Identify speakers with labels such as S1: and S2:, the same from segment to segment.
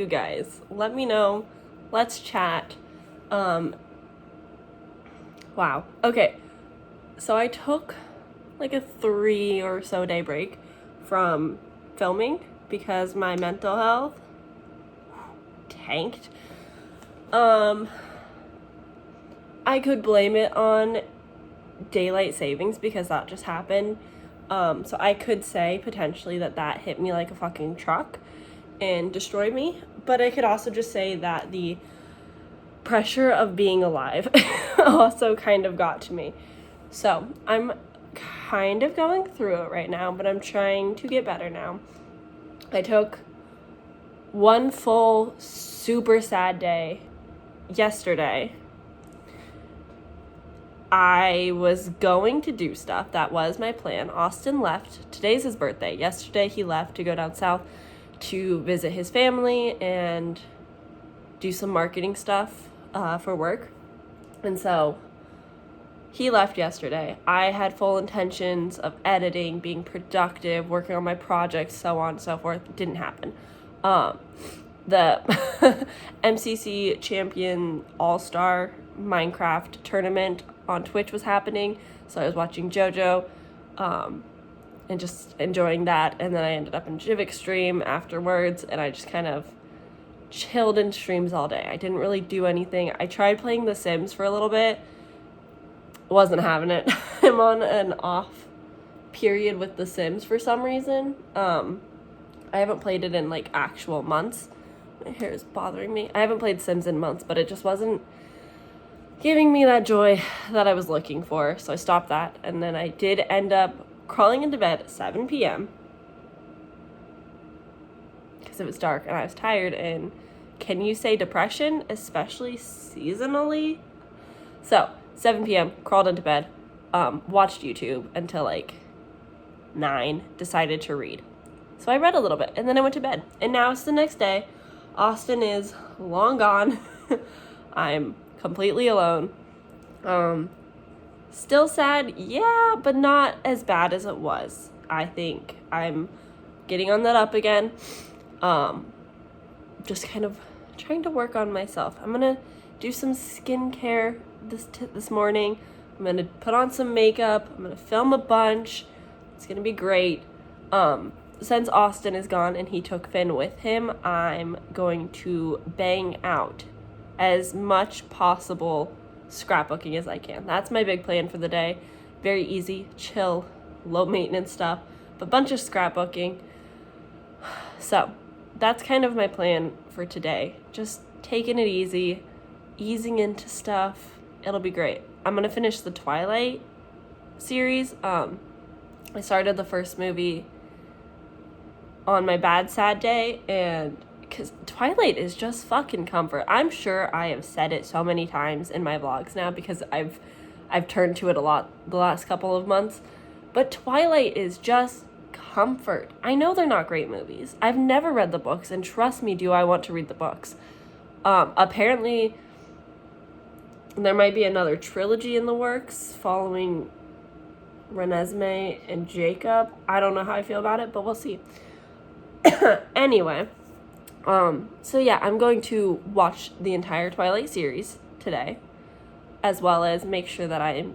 S1: you guys. Let me know. Let's chat. Wow. Okay. So I took like a 3 or so day break from filming because my mental health tanked. I could blame it on daylight savings because that just happened. So I could say potentially that hit me like a fucking truck and destroyed me. But I could also just say that the pressure of being alive also kind of got to me. So I'm kind of going through it right now, but I'm trying to get better now. I took one full super sad day yesterday. I was going to do stuff. That was my plan. Austin left. Today's his birthday. Yesterday he left to go down south to visit his family and do some marketing stuff for work. And so he left yesterday. I had full intentions of editing, being productive, working on my projects, so on and so forth. It didn't happen. The MCC Champion All-Star Minecraft tournament on Twitch was happening, so I was watching JoJo and just enjoying that, and then I ended up in Jivik stream afterwards, and I just kind of chilled in streams all day. I didn't really do anything. I tried playing The Sims for a little bit. Wasn't having it. I'm on an off period with The Sims for some reason. I haven't played it in like actual months. My hair is bothering me. I haven't played Sims in months, but it just wasn't giving me that joy that I was looking for, so I stopped that. And then I did end up crawling into bed at 7 p.m. because it was dark and I was tired, and can you say depression, especially seasonally? So 7 p.m., crawled into bed, watched YouTube until like 9, decided to read. So I read a little bit, and then I went to bed. And now it's the next day. Austin is long gone. I'm completely alone. Still sad, yeah, but not as bad as it was. I think I'm getting on that up again. Just kind of trying to work on myself. I'm gonna do some skincare this morning. I'm gonna put on some makeup. I'm gonna film a bunch. It's gonna be great. Since Austin is gone and he took Finn with him, I'm going to bang out as much possible scrapbooking as I can. That's my big plan for the day. Very easy, chill, low maintenance stuff, but bunch of scrapbooking. So that's kind of my plan for today. Just taking it easy, easing into stuff. It'll be great. I'm gonna finish the Twilight series. I started the first movie on my bad sad day, and because Twilight is just fucking comfort. I'm sure I have said it so many times in my vlogs now because I've turned to it a lot the last couple of months, but Twilight is just comfort. I know they're not great movies. I've never read the books, and trust me, do I want to read the books. Apparently there might be another trilogy in the works following Renesmee and Jacob. I don't know how I feel about it, but we'll see. Anyway, so yeah, I'm going to watch the entire Twilight series today, as well as make sure that I am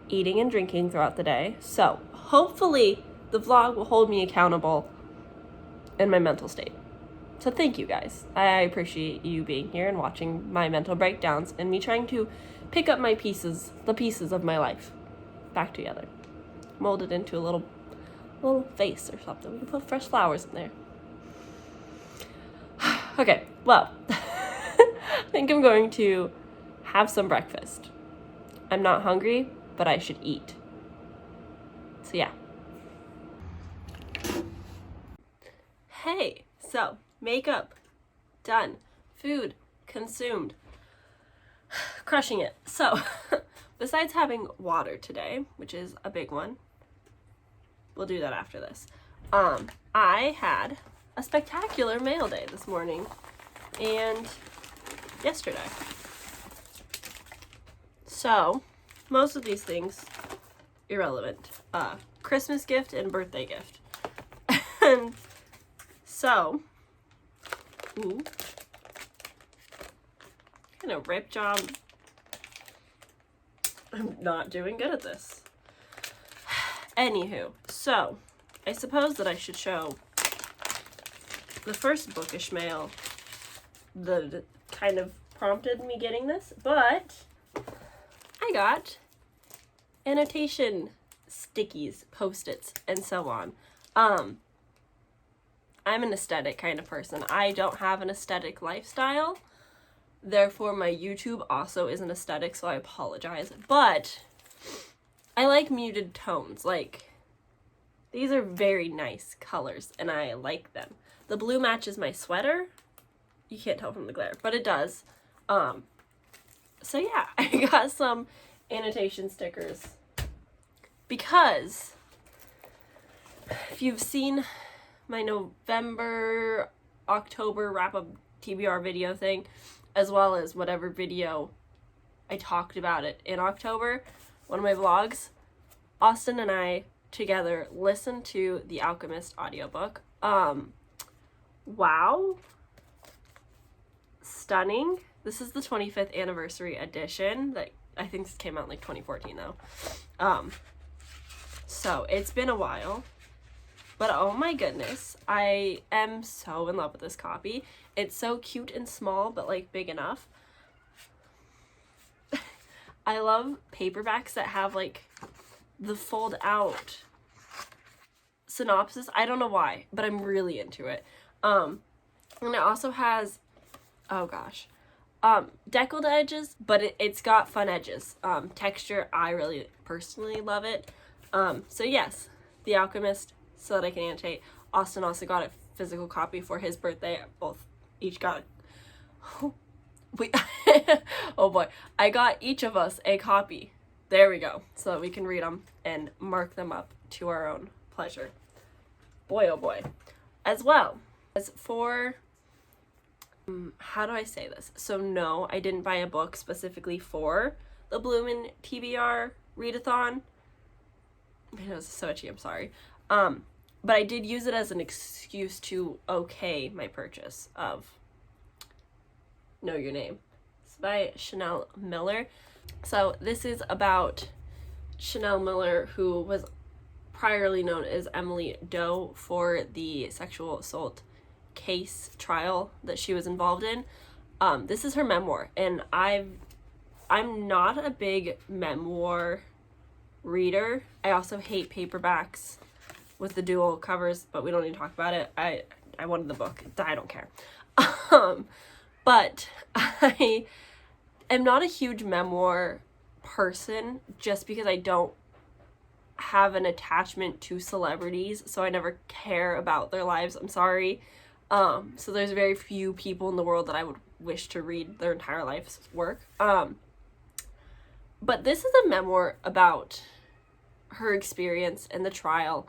S1: eating and drinking throughout the day. So hopefully the vlog will hold me accountable in my mental state. So thank you guys. I appreciate you being here and watching my mental breakdowns and me trying to pick up the pieces of my life back together. Mold it into a little vase or something. We can put fresh flowers in there. Okay, well, I think I'm going to have some breakfast. I'm not hungry, but I should eat. So yeah. Hey, so makeup done, food consumed, crushing it. So besides having water today, which is a big one, we'll do that after this. I had a spectacular mail day this morning and yesterday. So most of these things irrelevant. Christmas gift and birthday gift. And so Ooh. Kind of rip job. I'm not doing good at this. Anywho, so I suppose that I should show the first bookish mail that kind of prompted me getting this, but I got annotation stickies, post-its, and so on. I'm an aesthetic kind of person. I don't have an aesthetic lifestyle. Therefore, my YouTube also isn't aesthetic, so I apologize. But I like muted tones. Like, these are very nice colors, and I like them. The blue matches my sweater. You can't tell from the glare, but it does. So yeah, I got some annotation stickers because if you've seen my November, October wrap-up TBR video thing, as well as whatever video I talked about it in October, one of my vlogs, Austin and I together listened to the Alchemist audiobook. Wow. Stunning. This is the 25th anniversary edition. That I think this came out in like 2014 though. So it's been a while. But oh my goodness, I am so in love with this copy. It's so cute and small, but like big enough. I love paperbacks that have like the fold out synopsis. I don't know why, but I'm really into it. And it also has, oh gosh, deckled edges, but it's got fun edges. Texture, I really personally love it. So yes, The Alchemist, so that I can annotate. Austin also got a physical copy for his birthday. Both each got oh boy, I got each of us a copy. There we go, so that we can read them and mark them up to our own pleasure. Boy, oh boy. As well as for, how do I say this? So no, I didn't buy a book specifically for the Bloomin' TBR readathon. My nose is so itchy, I'm sorry. But I did use it as an excuse to okay my purchase of Know Your Name. It's by Chanel Miller. So this is about Chanel Miller, who was priorly known as Emily Doe, for the sexual assault case trial that she was involved in. This is her memoir, and I'm not a big memoir reader. I also hate paperbacks with the dual covers, but we don't need to talk about it. I wanted the book. I don't care. But I am not a huge memoir person just because I don't have an attachment to celebrities, so I never care about their lives. I'm sorry. So there's very few people in the world that I would wish to read their entire life's work. But this is a memoir about her experience in the trial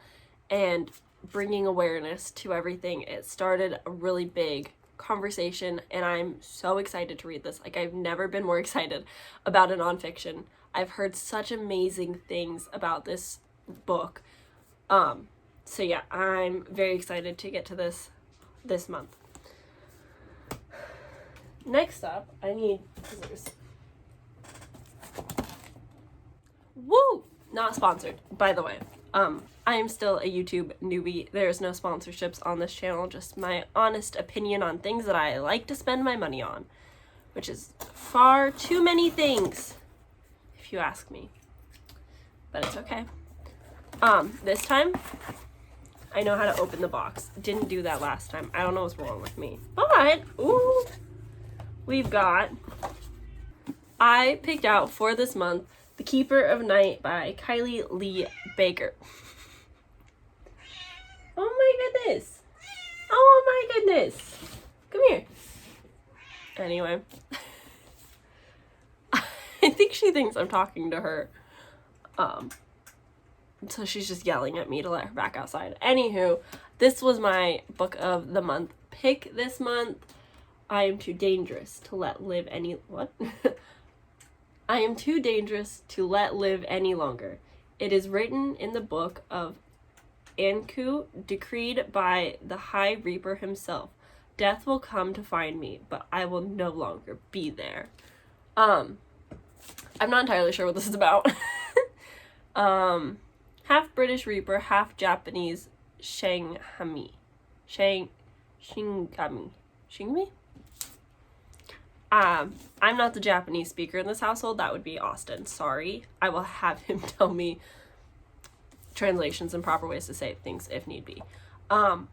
S1: and bringing awareness to everything. It started a really big conversation, and I'm so excited to read this. Like, I've never been more excited about a nonfiction. I've heard such amazing things about this book. So yeah, I'm very excited to get to this month. Next up, I need scissors. Woo! Not sponsored, by the way. I am still a YouTube newbie. There's no sponsorships on this channel, just my honest opinion on things that I like to spend my money on, which is far too many things, if you ask me. But it's okay. This time, I know how to open the box. Didn't do that last time. I don't know what's wrong with me. But, ooh, we've got, I picked out for this month, The Keeper of Night by Kylie Lee Baker. Oh my goodness. Oh my goodness. Come here. Anyway. I think she thinks I'm talking to her. So she's just yelling at me to let her back outside. Anywho, this was my book of the month pick this month. I Am Too Dangerous to Let Live Any... What? I Am Too Dangerous to Let Live Any Longer. It is written in the book of Anku, decreed by the High Reaper himself, Death will come to find me, but I will no longer be there. I'm not entirely sure what this is about. Half British Reaper, half Japanese Shingami. Shingami. I'm not the Japanese speaker in this household. That would be Austin. Sorry. I will have him tell me translations and proper ways to say things if need be.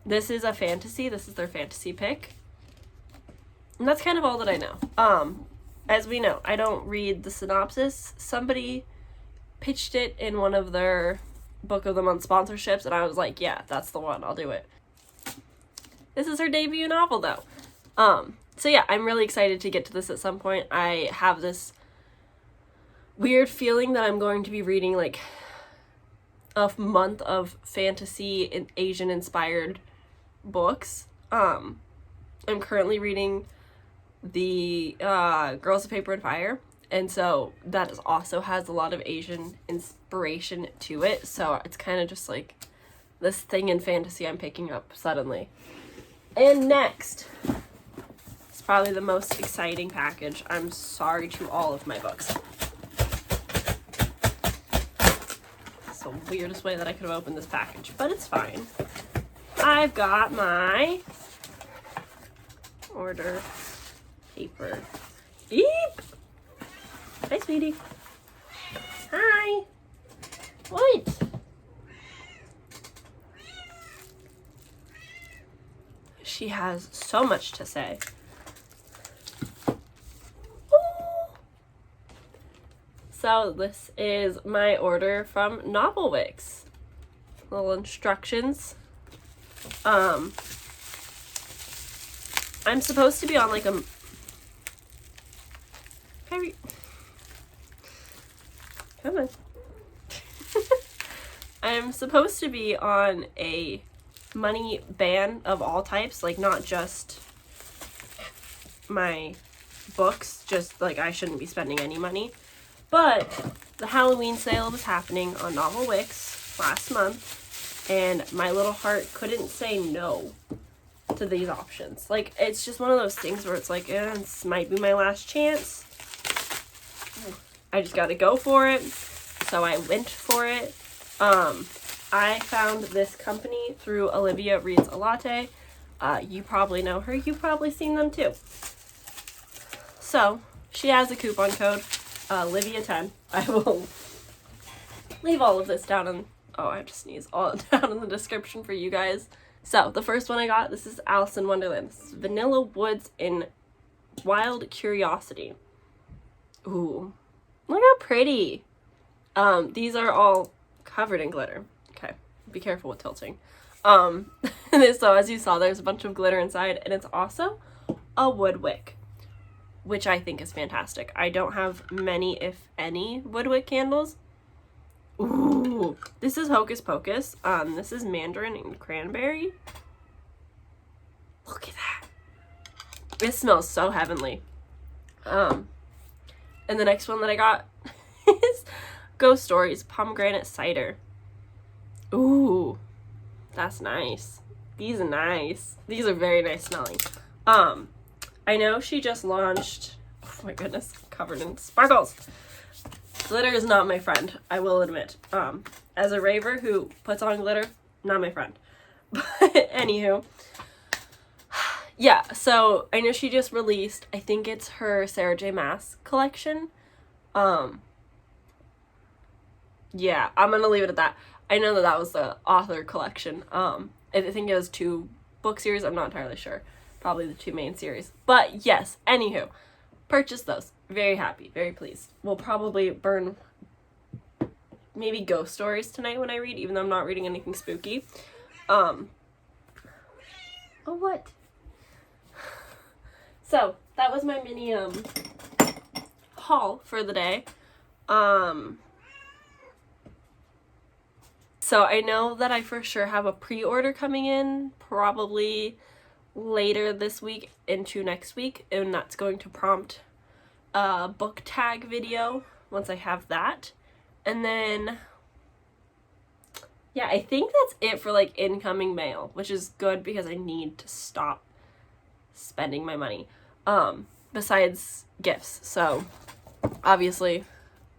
S1: This is a fantasy. This is their fantasy pick. And that's kind of all that I know. As we know, I don't read the synopsis. Somebody pitched it in one of their Book of the Month sponsorships, and I was like, yeah, that's the one. I'll do it. This is her debut novel, though. So yeah, I'm really excited to get to this at some point. I have this weird feeling that I'm going to be reading, like, a month of fantasy and Asian-inspired books. I'm currently reading the Girls of Paper and Fire, and so that also has a lot of Asian inspiration to it, so it's kind of just like this thing in fantasy I'm picking up suddenly. And next, it's probably the most exciting package. I'm sorry to all of my books. It's the weirdest way that I could have opened this package, but it's fine. I've got my order paper. Eep! Hi, sweetie. Hi. What? She has so much to say. Ooh. So this is my order from Novelwix. Little instructions. I'm supposed to be on like a Come on. I'm supposed to be on a money ban of all types, like not just my books, just like I shouldn't be spending any money. But the Halloween sale was happening on Novelwix last month, and my little heart couldn't say no to these options. Like, it's just one of those things where it's like, this might be my last chance. I just gotta go for it. So I went for it. I found this company through Olivia Reads a Latte. You probably know her. You've probably seen them too. So she has a coupon code, Olivia10. I will leave all of this down in, I have to sneeze, all down in the description for you guys. So the first one I got, this is Alice in Wonderland. This is Vanilla Woods in Wild Curiosity. Ooh, look how pretty. These are all covered in glitter. Okay, be careful with tilting. So as you saw, there's a bunch of glitter inside, and it's also a wood wick, which I think is fantastic. I don't have many, if any, wood wick candles. Ooh, this is Hocus Pocus. This is Mandarin and Cranberry. Look at that. It smells so heavenly. And the next one that I got is Ghost Stories Pomegranate Cider. Ooh, that's nice. These are nice. These are very nice smelling. I know she just launched, oh my goodness, covered in sparkles. Glitter is not my friend, I will admit. As a raver who puts on glitter, not my friend. But anywho, yeah, so I know she just released, I think it's her Sarah J. Maas collection. Yeah, I'm gonna leave it at that. I know that that was the author collection. I think it was 2 book series, I'm not entirely sure. Probably the 2 main series. But yes, anywho, purchase those. Very happy, very pleased. We'll probably burn maybe Ghost Stories tonight when I read, even though I'm not reading anything spooky. Oh, what? So, that was my mini, haul for the day. So I know that I for sure have a pre-order coming in, probably later this week into next week, and that's going to prompt a book tag video once I have that. And then, yeah, I think that's it for like incoming mail, which is good because I need to stop spending my money, besides gifts. So obviously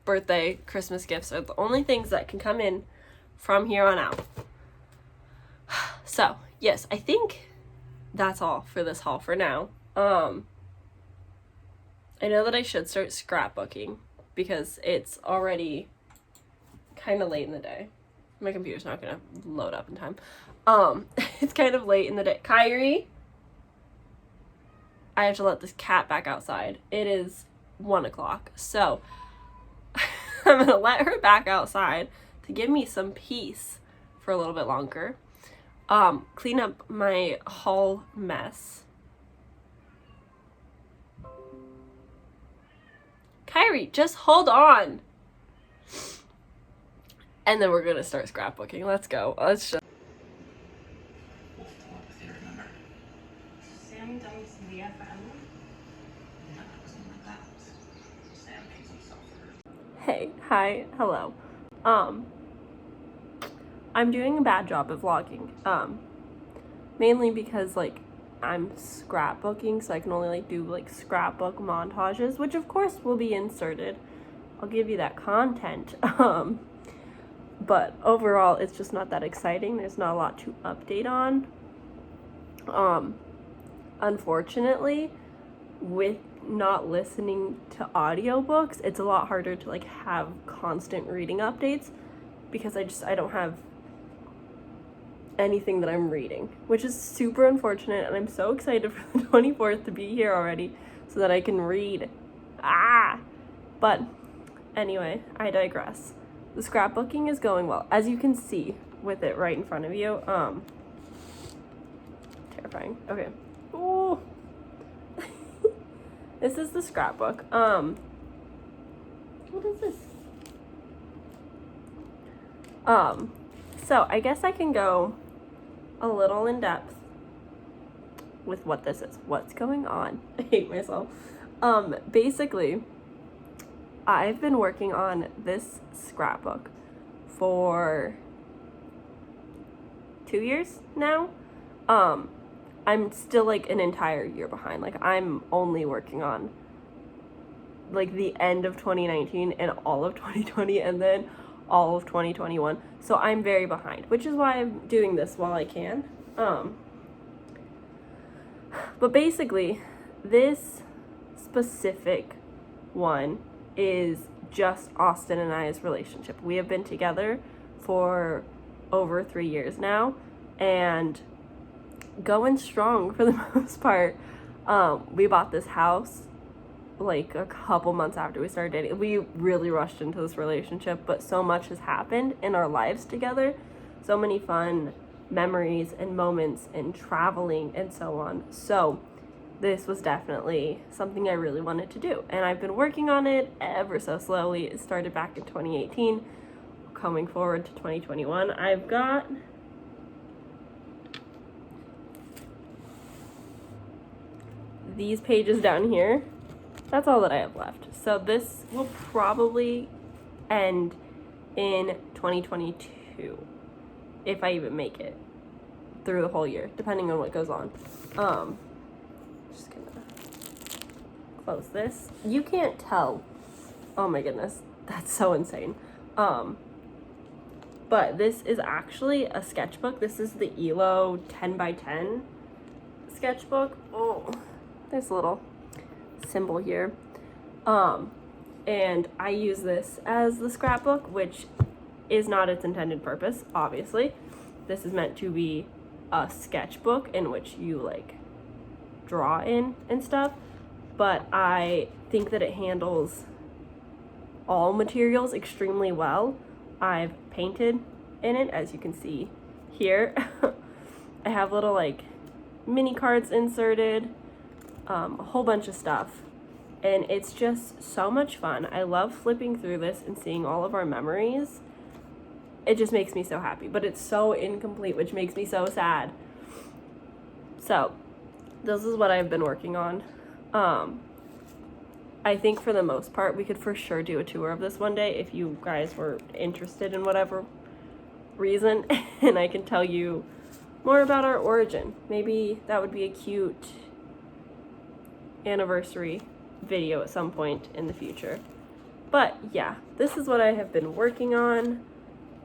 S1: birthday, Christmas gifts are the only things that can come in from here on out. So yes, I think that's all for this haul for now. I know that I should start scrapbooking because it's already kind of late in the day. My computer's not gonna load up in time. It's kind of late in the day. Kylie, I have to let this cat back outside. It is 1 o'clock, so I'm gonna let her back outside to give me some peace for a little bit longer. Clean up my haul mess. Kylie, just hold on. And then we're gonna start scrapbooking. Let's go. Let's just. Hey, hi, hello. I'm doing a bad job of vlogging. Mainly because like I'm scrapbooking, so I can only like do like scrapbook montages, which of course will be inserted. I'll give you that content. But overall it's just not that exciting. There's not a lot to update on. Unfortunately, with not listening to audiobooks, it's a lot harder to like have constant reading updates because I don't have anything that I'm reading, which is super unfortunate, and I'm so excited for the 24th to be here already so that I can read. But anyway, I digress. The scrapbooking is going well, as you can see with it right in front of you. Terrifying. Okay. Oh. This is the scrapbook. What is this? So I guess I can go a little in depth with what this is. What's going on? I hate myself. Basically, I've been working on this scrapbook for 2 years now. I'm still like an entire year behind. Like I'm only working on like the end of 2019 and all of 2020 and then all of 2021. So I'm very behind, which is why I'm doing this while I can. But basically, this specific one is just Austin and I's relationship. We have been together for over 3 years now and going strong for the most part. We bought this house like a couple months after we started dating. We really rushed into this relationship, but so much has happened in our lives together. So many fun memories and moments and traveling and so on. So this was definitely something I really wanted to do. And I've been working on it ever so slowly. It started back in 2018, coming forward to 2021. I've got these pages down here. That's all that I have left. So this will probably end in 2022, if I even make it through the whole year, depending on what goes on. Just gonna close this. You can't tell. Oh my goodness, that's so insane. But this is actually a sketchbook. This is the ELO 10x10 sketchbook. Oh, there's a little symbol here. And I use this as the scrapbook, which is not its intended purpose, obviously. This is meant to be a sketchbook in which you like draw in and stuff, but I think that it handles all materials extremely well. I've painted in it, as you can see here. I have little like mini cards inserted, a whole bunch of stuff, and it's just so much fun. I love flipping through this and seeing all of our memories. It just makes me so happy, but it's so incomplete, which makes me so sad. So this is what I've been working on. I think for the most part, we could for sure do a tour of this one day if you guys were interested in whatever reason, and I can tell you more about our origin. Maybe that would be a cute anniversary video at some point in the future. But yeah, this is what I have been working on.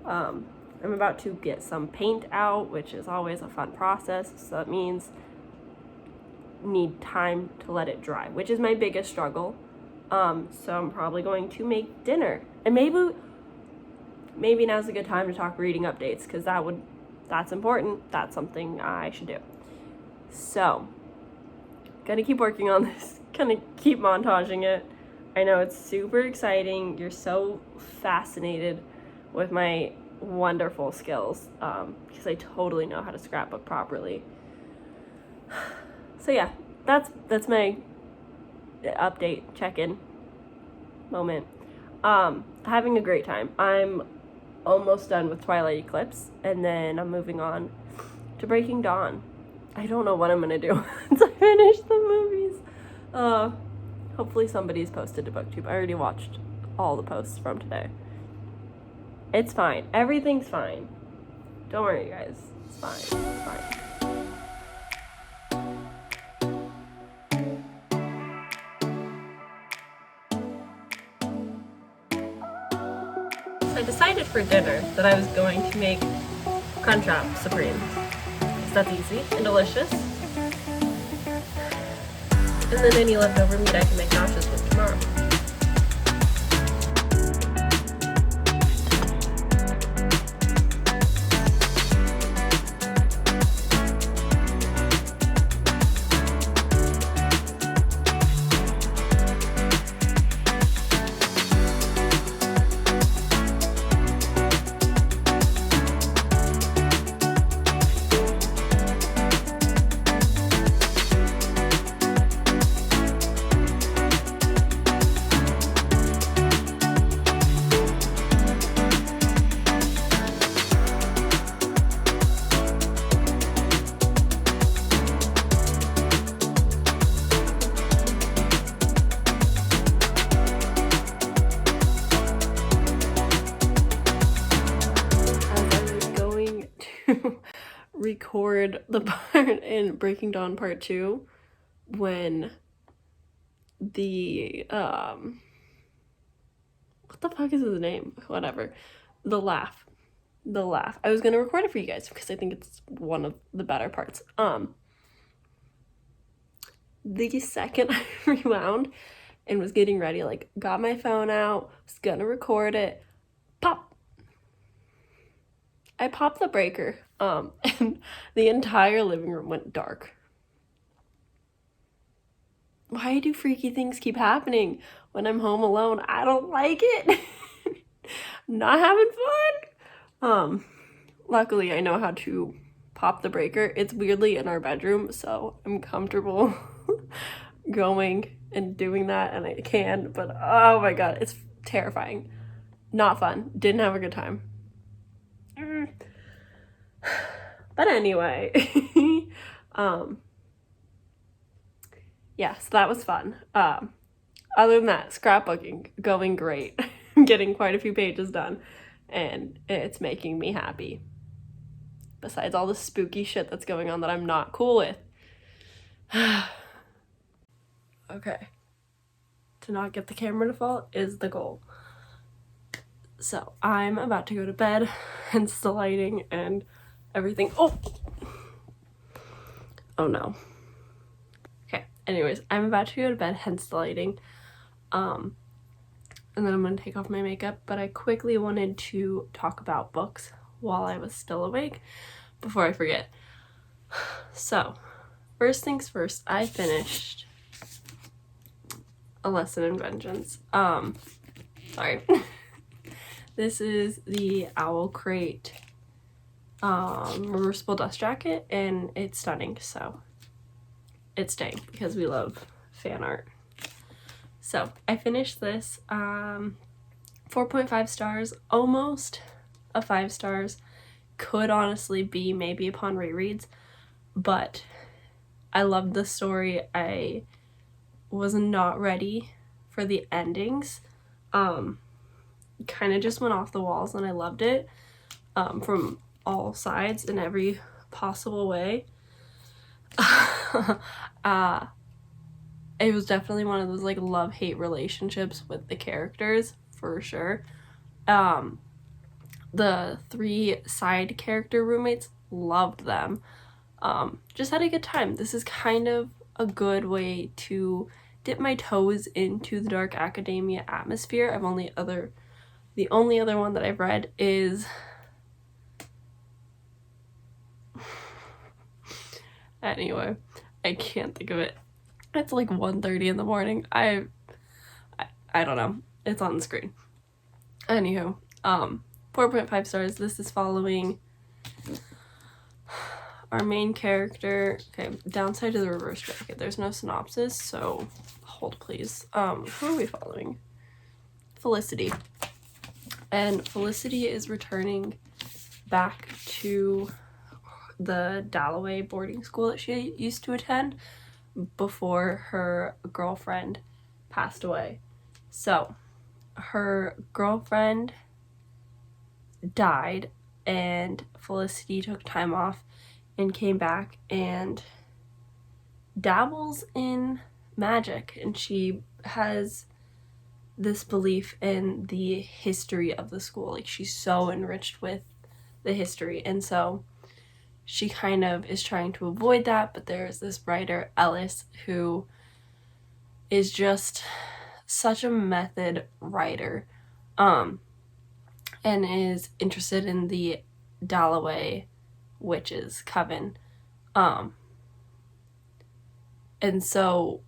S1: I'm about to get some paint out, which is always a fun process. So that means need time to let it dry, which is my biggest struggle. So I'm probably going to make dinner, and maybe now's a good time to talk reading updates, because that's important. That's something I should do. So gonna keep working on this, gonna keep montaging it. I know it's super exciting. You're so fascinated with my wonderful skills, because I totally know how to scrapbook properly. So yeah, that's my update, check-in moment. Having a great time. I'm almost done with Twilight Eclipse, and then I'm moving on to Breaking Dawn. I don't know what I'm gonna do once I finish the movies. Hopefully somebody's posted to BookTube. I already watched all the posts from today. It's fine. Everything's fine. Don't worry, guys. It's fine. It's fine. So I decided for dinner that I was going to make Crunchwrap Supremes, because that's easy and delicious. And then any leftover meat I can make nachos with tomorrow. Record the part in Breaking Dawn Part 2 when the what the fuck is his name? Whatever. The laugh. I was gonna record it for you guys because I think it's one of the better parts. The second I rewound and was getting ready, like got my phone out, was gonna record it, pop. I popped the breaker, and the entire living room went dark. Why do freaky things keep happening when I'm home alone? I don't like it. Not having fun. Luckily I know how to pop the breaker. It's weirdly in our bedroom, so I'm comfortable going and doing that, and I can, but oh my god, it's terrifying. Not fun. Didn't have a good time. But anyway, yeah, so that was fun. Other than that, scrapbooking going great. I'm getting quite a few pages done, and it's making me happy. Besides all the spooky shit that's going on that I'm not cool with. Okay. To not get the camera to fall is the goal. So I'm about to go to bed, hence the lighting and everything. Oh no. Okay, anyways, I'm about to go to bed, hence the lighting. And then I'm gonna take off my makeup, but I quickly wanted to talk about books while I was still awake before I forget. So, first things first, I finished A Lesson in Vengeance. Sorry. This is the Owl Crate reversible dust jacket, and it's stunning, so it's staying because we love fan art. So I finished this, 4.5 stars, almost a 5 stars. Could honestly be maybe upon rereads, but I loved the story. I was not ready for the endings. Kind of just went off the walls, and I loved it from all sides in every possible way. it was definitely one of those like love-hate relationships with the characters, for sure. The 3 side character roommates, loved them. Just had a good time. This is kind of a good way to dip my toes into the dark academia atmosphere. The only other one that I've read is anyway, I can't think of it. It's like 1:30 in the morning. I don't know. It's on the screen. Anywho, 4.5 stars. This is following our main character. Okay, downside to the reverse jacket. There's no synopsis, so hold please. Who are we following? Felicity. And Felicity is returning back to the Dalloway boarding school that she used to attend before her girlfriend passed away. So, her girlfriend died, and Felicity took time off and came back and dabbles in magic, and she has this belief in the history of the school. Like, she's so enriched with the history, and so she kind of is trying to avoid that, but there's this writer, Ellis, who is just such a method writer, and is interested in the Dalloway witches coven. And so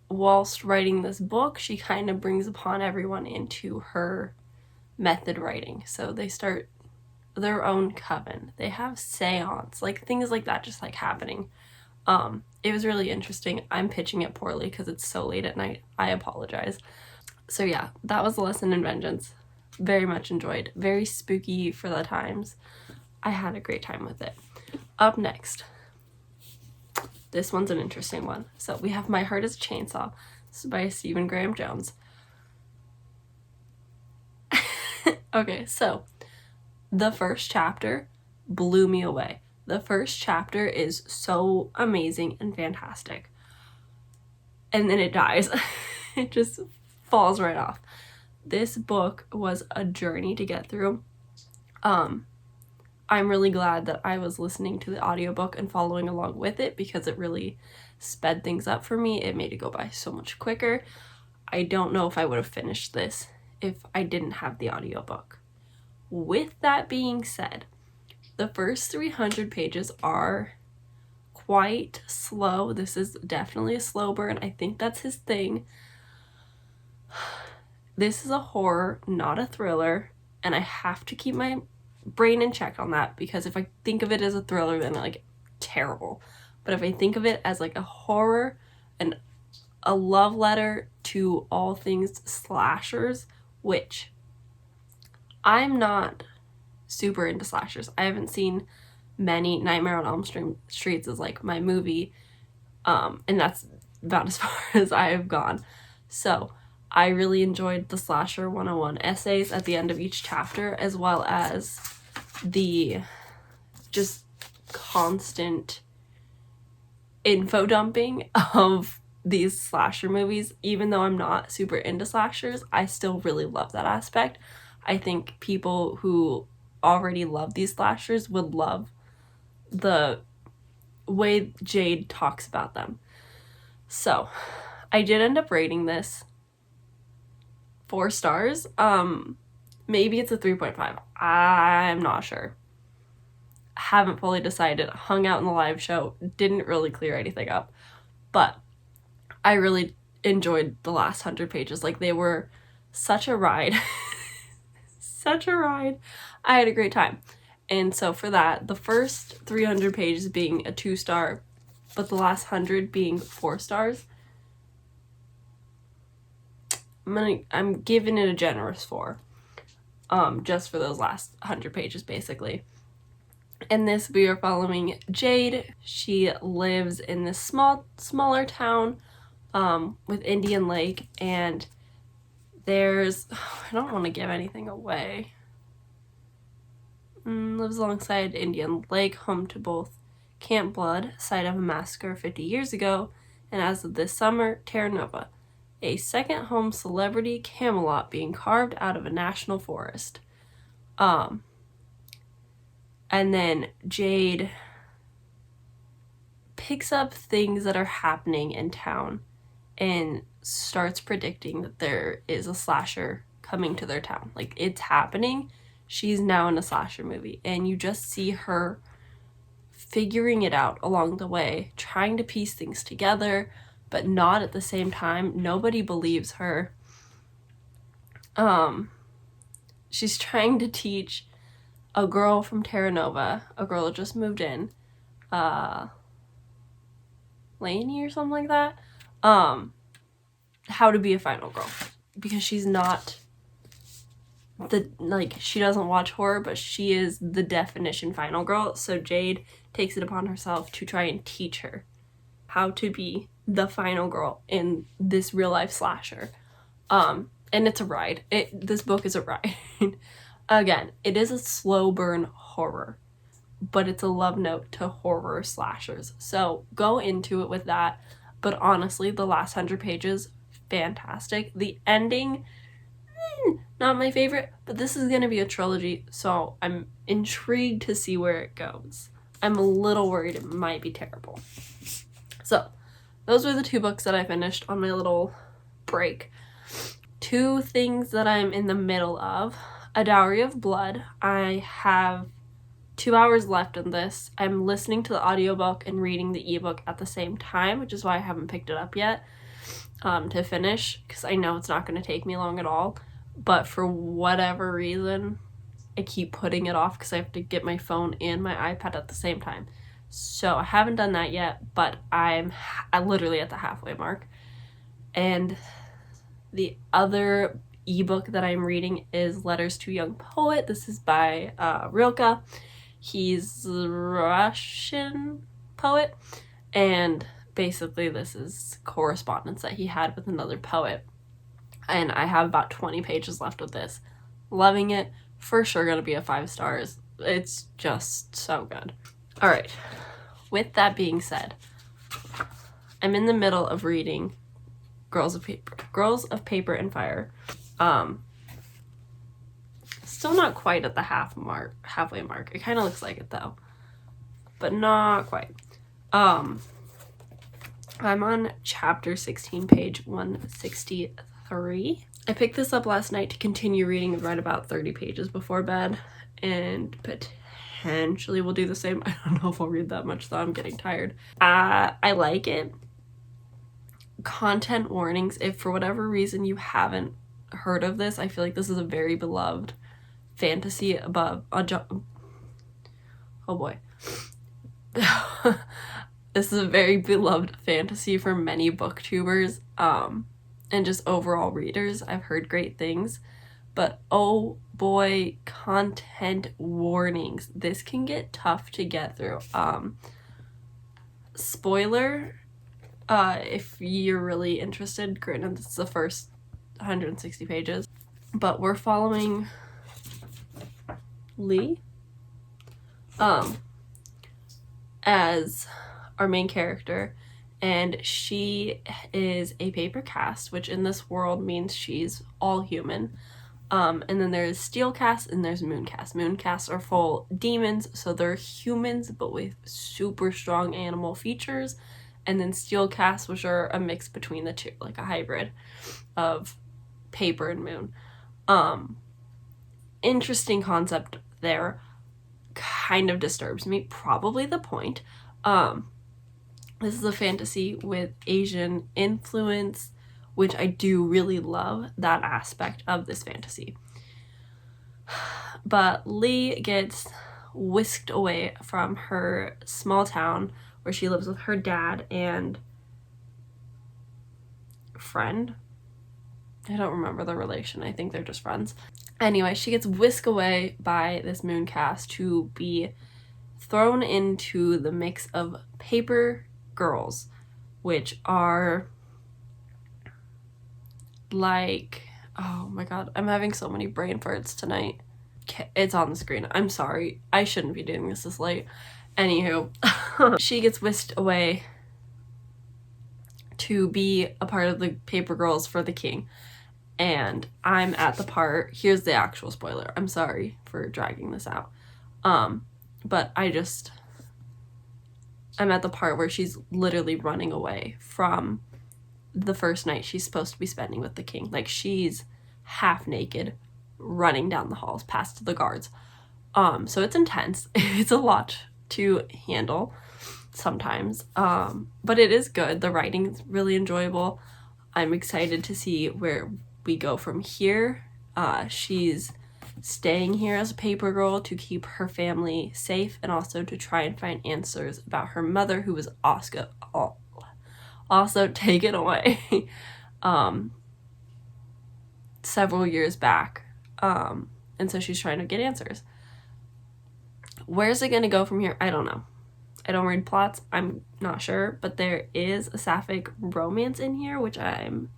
S1: whilst writing this book, she kind of brings upon everyone into her method writing. So they start their own coven. They have seance, like things like that just like happening. It was really interesting. I'm pitching it poorly because it's so late at night. I apologize. So yeah, that was A Lesson in Vengeance. Very much enjoyed. Very spooky for the times. I had a great time with it. Up next, this one's an interesting one. So we have My Heart is a Chainsaw. This is by Stephen Graham Jones. Okay, so the first chapter blew me away. The first chapter is so amazing and fantastic. And then it dies. It just falls right off. This book was a journey to get through. I'm really glad that I was listening to the audiobook and following along with it because it really sped things up for me. It made it go by so much quicker. I don't know if I would have finished this if I didn't have the audiobook. With that being said, the first 300 pages are quite slow. This is definitely a slow burn. I think that's his thing. This is a horror, not a thriller, and I have to keep my brain in check on that because if I think of it as a thriller, then like terrible. But if I think of it as like a horror and a love letter to all things slashers, which I'm not super into slashers. I haven't seen many. Nightmare on Elm Street is like my movie, and that's about as far as I have gone. So I really enjoyed the Slasher 101 essays at the end of each chapter, as well as the just constant info dumping of these slasher movies. Even though I'm not super into slashers, I still really love that aspect. I think people who already love these slashers would love the way Jade talks about them. So I did end up rating this 4 stars. Maybe it's a 3.5. I'm not sure. Haven't fully decided. Hung out in the live show. Didn't really clear anything up. But I really enjoyed the last 100 pages. Like, they were such a ride. Such a ride. I had a great time. And so for that, the first 300 pages being a 2-star, but the last 100 being 4 stars, I'm giving it a generous 4. Just for those last 100 pages, basically. In this, we are following Jade. She lives in this smaller town with Indian Lake, and there's, I don't want to give anything away. Lives alongside Indian Lake, home to both Camp Blood, site of a massacre 50 years ago, and as of this summer, Terra Nova, a second home celebrity Camelot being carved out of a national forest. And then Jade picks up things that are happening in town and starts predicting that there is a slasher coming to their town. Like, it's happening. She's now in a slasher movie, and you just see her figuring it out along the way, trying to piece things together, but not at the same time. Nobody believes her. She's trying to teach a girl from Terra Nova, a girl that just moved in, Lainey or something like that, how to be a final girl, because she's not she doesn't watch horror, but she is the definition final girl. So Jade takes it upon herself to try and teach her how to be the final girl in this real life slasher. And it's a ride. This book is a ride. Again, it is a slow burn horror, but it's a love note to horror slashers. So go into it with that. But honestly, the last 100 pages, fantastic. The ending, not my favorite, but this is going to be a trilogy, so I'm intrigued to see where it goes. I'm a little worried it might be terrible. So, those were the 2 books that I finished on my little break. 2 things that I'm in the middle of. A Dowry of Blood. I have 2 hours left in this. I'm listening to the audiobook and reading the ebook at the same time, which is why I haven't picked it up yet to finish, because I know it's not going to take me long at all. But for whatever reason, I keep putting it off because I have to get my phone and my iPad at the same time. So I haven't done that yet, but I'm literally at the halfway mark. And the other ebook that I'm reading is Letters to a Young Poet. This is by Rilke. He's a Russian poet, and basically this is correspondence that he had with another poet. And I have about 20 pages left of this. Loving it. For sure gonna be a 5 stars. It's just so good. Alright. With that being said, I'm in the middle of reading Girls of Paper and Fire. Still not quite at the halfway mark. It kind of looks like it though, but not quite. I'm on chapter 16, page 163. I picked this up last night to continue reading and read about 30 pages before bed, and potentially will do the same. I don't know if I'll read that much though. I'm getting tired. I like it. Content warnings. If for whatever reason you haven't heard of this, I feel like this is a very beloved fantasy oh boy. This is a very beloved fantasy for many booktubers and just overall readers. I've heard great things, but oh boy, content warnings. This can get tough to get through. Spoiler, if you're really interested, granted this is the first 160 pages, but we're following Lee as our main character, and she is a paper cast, which in this world means she's all human. And then there's steel cast and there's moon cast. Moon casts are full demons, so they're humans but with super strong animal features. And then steel casts, which are a mix between the two, like a hybrid of paper and moon. Interesting concept there. Kind of disturbs me, probably the point. This is a fantasy with Asian influence, which I do really love that aspect of this fantasy. But Lee gets whisked away from her small town where she lives with her dad and friend. I don't remember the relation. I think they're just friends. Anyway, she gets whisked away by this moon cast to be thrown into the mix of paper girls, which are like, oh my god, I'm having so many brain farts tonight. It's on the screen. I'm sorry. I shouldn't be doing this late. Anywho, she gets whisked away to be a part of the paper girls for the king. And I'm at the part, here's the actual spoiler. I'm sorry for dragging this out. But I'm at the part where she's literally running away from the first night she's supposed to be spending with the king. Like, she's half naked running down the halls past the guards. So it's intense. It's a lot to handle sometimes. But it is good. The writing is really enjoyable. I'm excited to see where we go from here. She's staying here as a paper girl to keep her family safe and also to try and find answers about her mother, who was also taken away several years back. And so she's trying to get answers. Where's it going to go from here? I don't know. I don't read plots. I'm not sure, but there is a sapphic romance in here, which I'm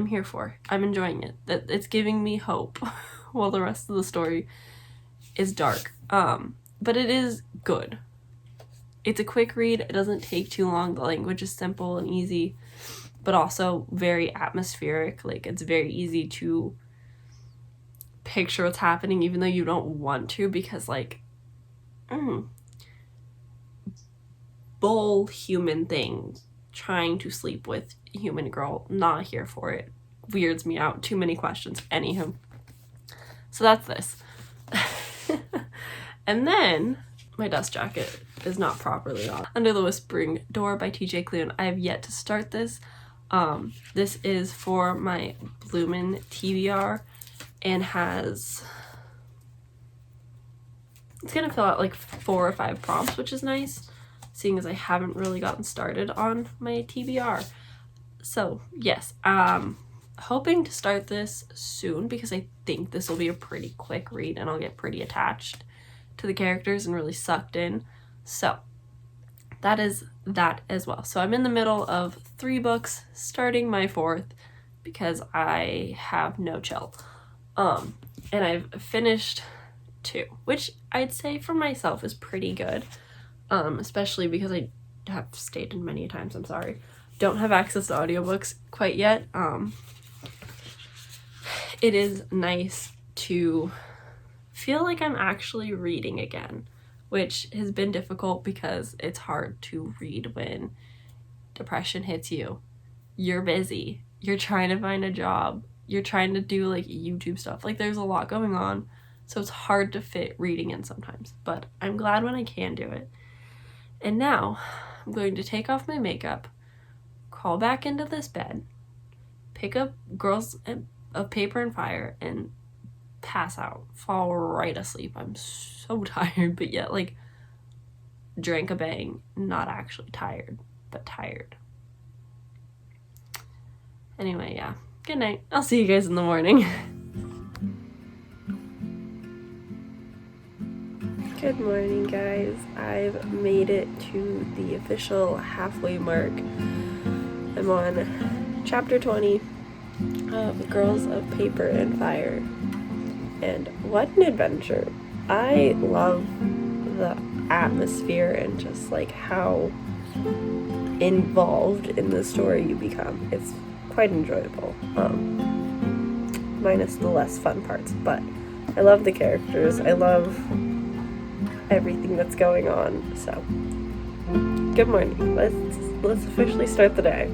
S1: here for. I'm enjoying it. It's giving me hope while the rest of the story is dark. But it is good. It's a quick read. It doesn't take too long. The language is simple and easy, but also very atmospheric. Like, it's very easy to picture what's happening even though you don't want to, because like bull human thing trying to sleep with human girl, not here for it. Weirds me out. Too many questions. Anywho, so that's this. And then my dust jacket is not properly on. Under the Whispering Door by TJ Klune. I have yet to start this. This is for my Bloomin' TBR and it's gonna fill out like 4 or 5 prompts, which is nice, seeing as I haven't really gotten started on my TBR. So yes, hoping to start this soon because I think this will be a pretty quick read and I'll get pretty attached to the characters and really sucked in. So that is that as well. So I'm in the middle of 3 books, starting my 4th because I have no chill. And I've finished 2, which I'd say for myself is pretty good. Especially because I have stated many times, I'm sorry, don't have access to audiobooks quite yet. It is nice to feel like I'm actually reading again, which has been difficult because it's hard to read when depression hits you. You're busy. You're trying to find a job. You're trying to do like YouTube stuff. Like, there's a lot going on. So it's hard to fit reading in sometimes. But I'm glad when I can do it. And now I'm going to take off my makeup, crawl back into this bed, pick up Girls of Paper and Fire, and pass out, fall right asleep. I'm so tired, but yet like drank a bang, not actually tired, but tired. Anyway, yeah. Good night. I'll see you guys in the morning. Good morning, guys. I've made it to the official halfway mark. I'm on chapter 20 of Girls of Paper and Fire. And what an adventure. I love the atmosphere and just like how involved in the story you become. It's quite enjoyable. Minus the less fun parts, but I love the characters. I love everything that's going on. So, good morning. Let's officially start the day.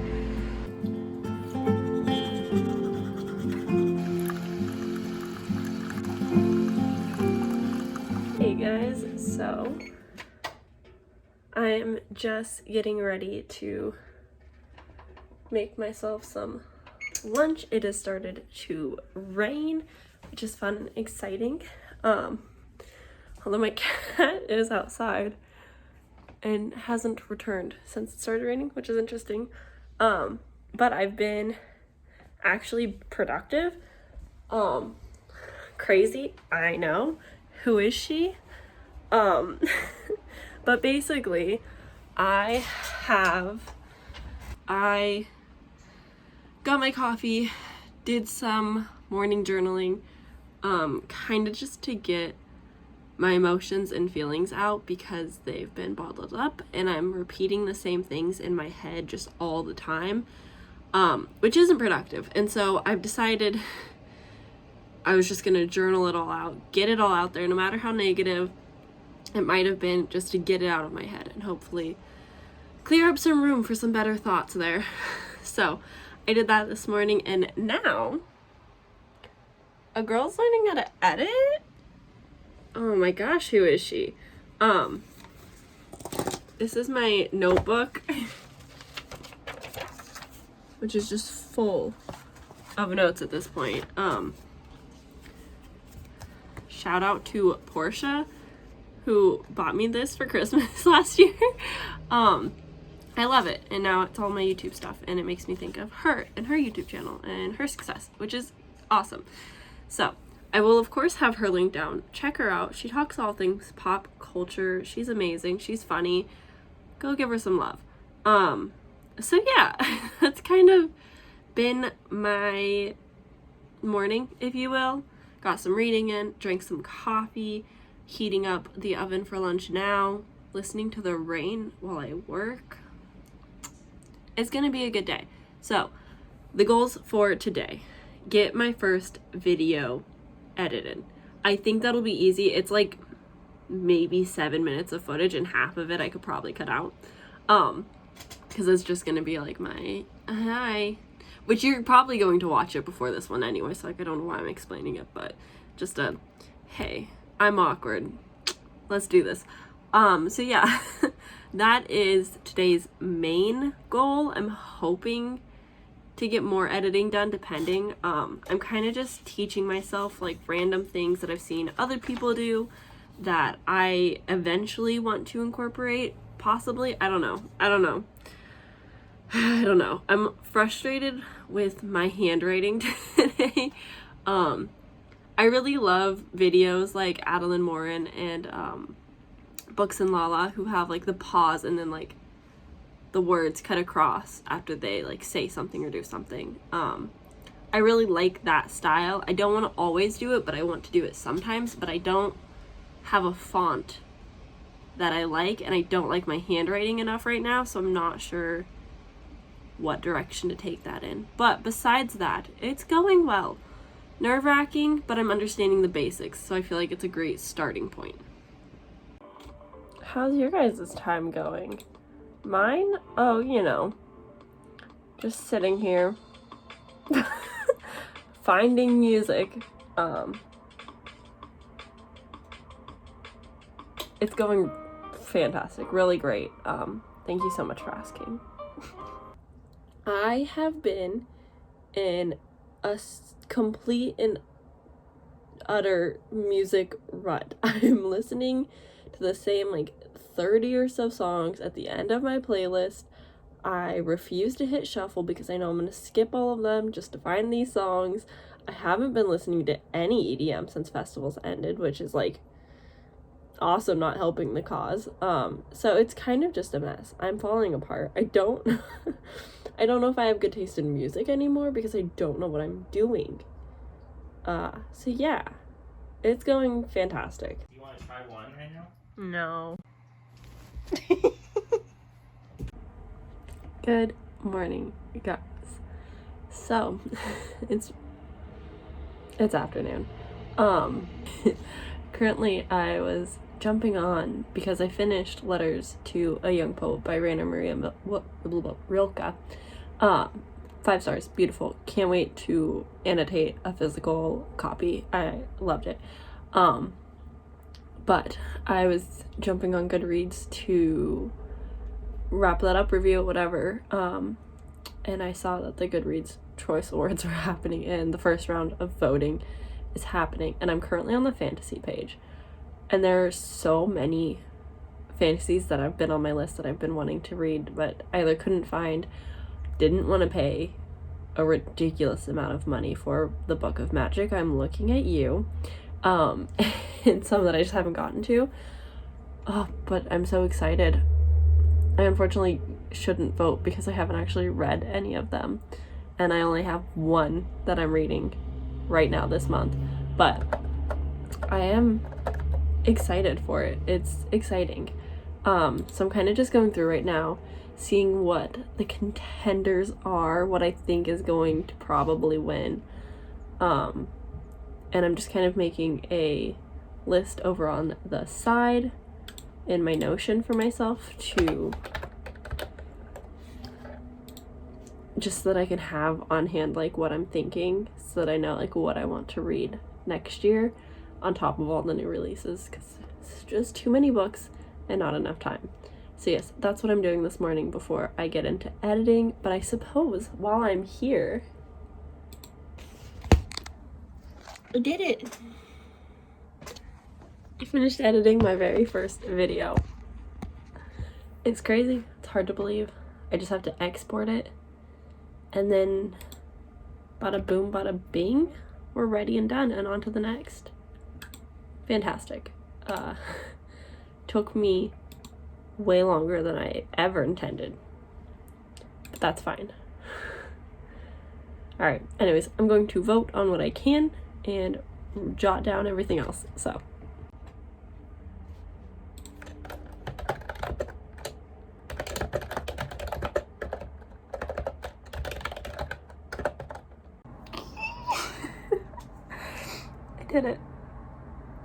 S1: Hey guys, so I'm just getting ready to make myself some lunch. It has started to rain, which is fun and exciting. Although my cat is outside and hasn't returned since it started raining, which is interesting. But I've been actually productive. Crazy, I know. Who is she? But basically, I got my coffee, did some morning journaling, kind of just to get my emotions and feelings out because they've been bottled up, and I'm repeating the same things in my head just all the time, which isn't productive. And so I've decided I was just gonna journal it all out, get it all out there, no matter how negative it might have been, just to get it out of my head and hopefully clear up some room for some better thoughts there. So I did that this morning, and now a girl's learning how to edit. Oh my gosh, who is she? This is my notebook, which is just full of notes at this point. Shout out to Portia, who bought me this for Christmas last year. I love it, and now it's all my YouTube stuff, and it makes me think of her and her YouTube channel and her success, which is awesome. So I will of course have her link down. Check her out. She talks all things pop culture. She's amazing. She's funny. Go give her some love. So yeah, that's kind of been my morning, if you will. Got some reading in, drank some coffee, heating up the oven for lunch now, listening to the rain while I work. It's gonna be a good day. So the goals for today: get my first video edited. I think that'll be easy. It's like maybe 7 minutes of footage, and half of it I could probably cut out, because it's just gonna be like my hi, which you're probably going to watch it before this one anyway, so like I don't know why I'm explaining it, but just a hey, I'm awkward, let's do this. So yeah, that is today's main goal. I'm hoping to get more editing done, depending. I'm kind of just teaching myself like random things that I've seen other people do that I eventually want to incorporate, possibly. I don't know. I'm frustrated with my handwriting today. I really love videos like Adeline Morin and Books and Lala, who have like the pause and then like the words cut across after they like say something or do something. I really like that style. I don't want to always do it, but I want to do it sometimes. But I don't have a font that I like, and I don't like my handwriting enough right now, so I'm not sure what direction to take that in. But besides that, it's going well. Nerve-wracking, but I'm understanding the basics, so I feel like it's a great starting point. How's your guys' time going? Mine? Oh, you know, just sitting here finding music. It's going fantastic, really great. Thank you so much for asking. I have been in a complete and utter music rut. I'm listening to the same like 30 or so songs at the end of my playlist. I refuse to hit shuffle because I know I'm going to skip all of them just to find these songs. I haven't been listening to any EDM since festivals ended, which is like also not helping the cause. So it's kind of just a mess. I'm falling apart. I don't know if I have good taste in music anymore because I don't know what I'm doing. So yeah, it's going fantastic.
S2: Do you want to try one right now?
S1: No. Good morning, guys. So it's afternoon. Currently I was jumping on because I finished Letters to a Young Poet by Rainer Maria Rilke. 5 stars, beautiful. Can't wait to annotate a physical copy. I loved it. But I was jumping on Goodreads to wrap that up, review it, whatever. And I saw that the Goodreads Choice Awards were happening and the first round of voting is happening. And I'm currently on the fantasy page. And there are so many fantasies that have been on my list that I've been wanting to read, but either couldn't find, didn't want to pay a ridiculous amount of money for the Book of Magic. I'm looking at you. And some that I just haven't gotten to. Oh, but I'm so excited. I unfortunately shouldn't vote because I haven't actually read any of them. And I only have one that I'm reading right now this month. But I am excited for it. It's exciting. So I'm kind of just going through right now, seeing what the contenders are, what I think is going to probably win. And I'm just kind of making a list over on the side in my Notion for myself, to just so that I can have on hand like what I'm thinking, so that I know like what I want to read next year on top of all the new releases, because it's just too many books and not enough time. So yes, that's what I'm doing this morning before I get into editing. But I suppose while I'm here, I did it. I finished editing my very first video. It's crazy. It's hard to believe. I just have to export it, and then bada boom, bada bing, we're ready and done, and on to the next. Fantastic. Took me way longer than I ever intended, but that's fine. All right, anyways, I'm going to vote on what I can and jot down everything else. So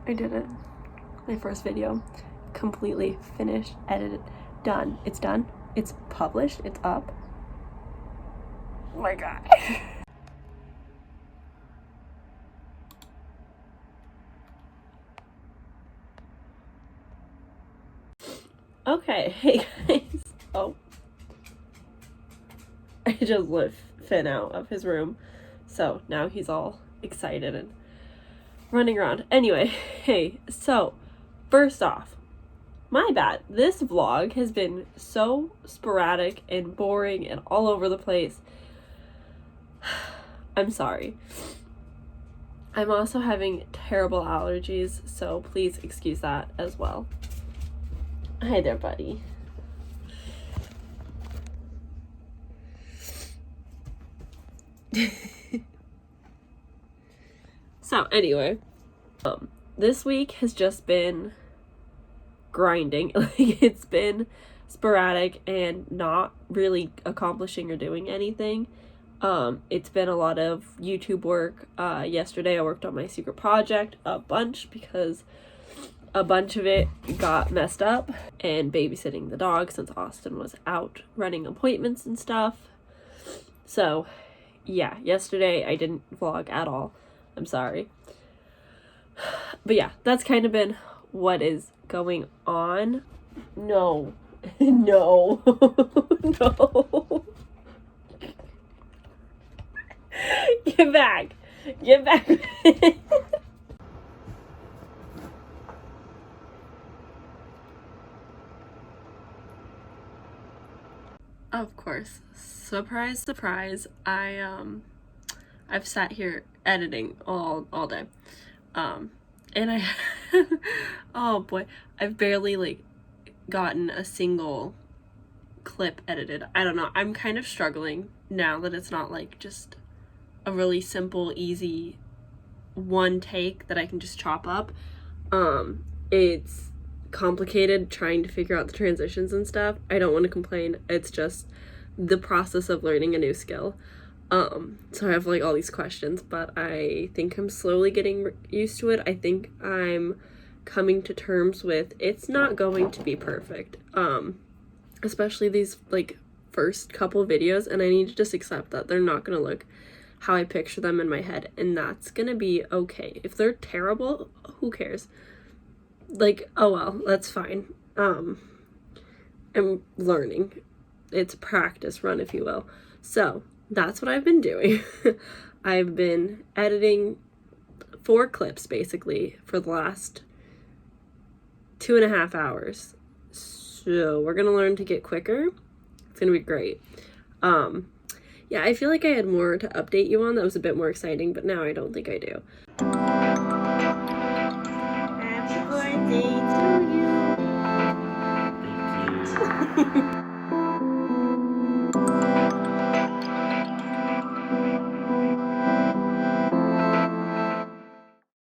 S1: I did it. My first video, completely finished, edited, done. It's done. It's published. It's up. Oh my god. Okay, hey guys. Oh. I just let Finn out of his room, so now he's all excited and running around. Anyway, hey, so first off, my bad. This vlog has been so sporadic and boring and all over the place. I'm sorry. I'm also having terrible allergies, so please excuse that as well. Hi there, buddy. So anyway, this week has just been grinding. Like, it's been sporadic and not really accomplishing or doing anything. It's been a lot of YouTube work. Yesterday I worked on my secret project a bunch because a bunch of it got messed up, and babysitting the dog since Austin was out running appointments and stuff. So yeah, yesterday I didn't vlog at all. I'm sorry. But yeah, that's kind of been what is going on. No. No. No. Get back. Get back. Of course. Surprise, surprise. I've sat here editing all day. And I oh boy, I've barely like gotten a single clip edited. I don't know. I'm kind of struggling now that it's not like just a really simple, easy one take that I can just chop up. It's complicated trying to figure out the transitions and stuff. I don't want to complain. It's just the process of learning a new skill. So I have like all these questions, but I think I'm slowly getting used to it. I think I'm coming to terms with it's not going to be perfect. Especially these like first couple videos, and I need to just accept that they're not going to look how I picture them in my head, and that's going to be okay. If they're terrible, who cares? Like, oh well, that's fine. I'm learning. It's a practice run, if you will. So that's what I've been doing. I've been editing 4 clips basically for the last 2.5 hours. So we're gonna learn to get quicker. It's gonna be great. Yeah, I feel like I had more to update you on that was a bit more exciting, but now I don't think I do.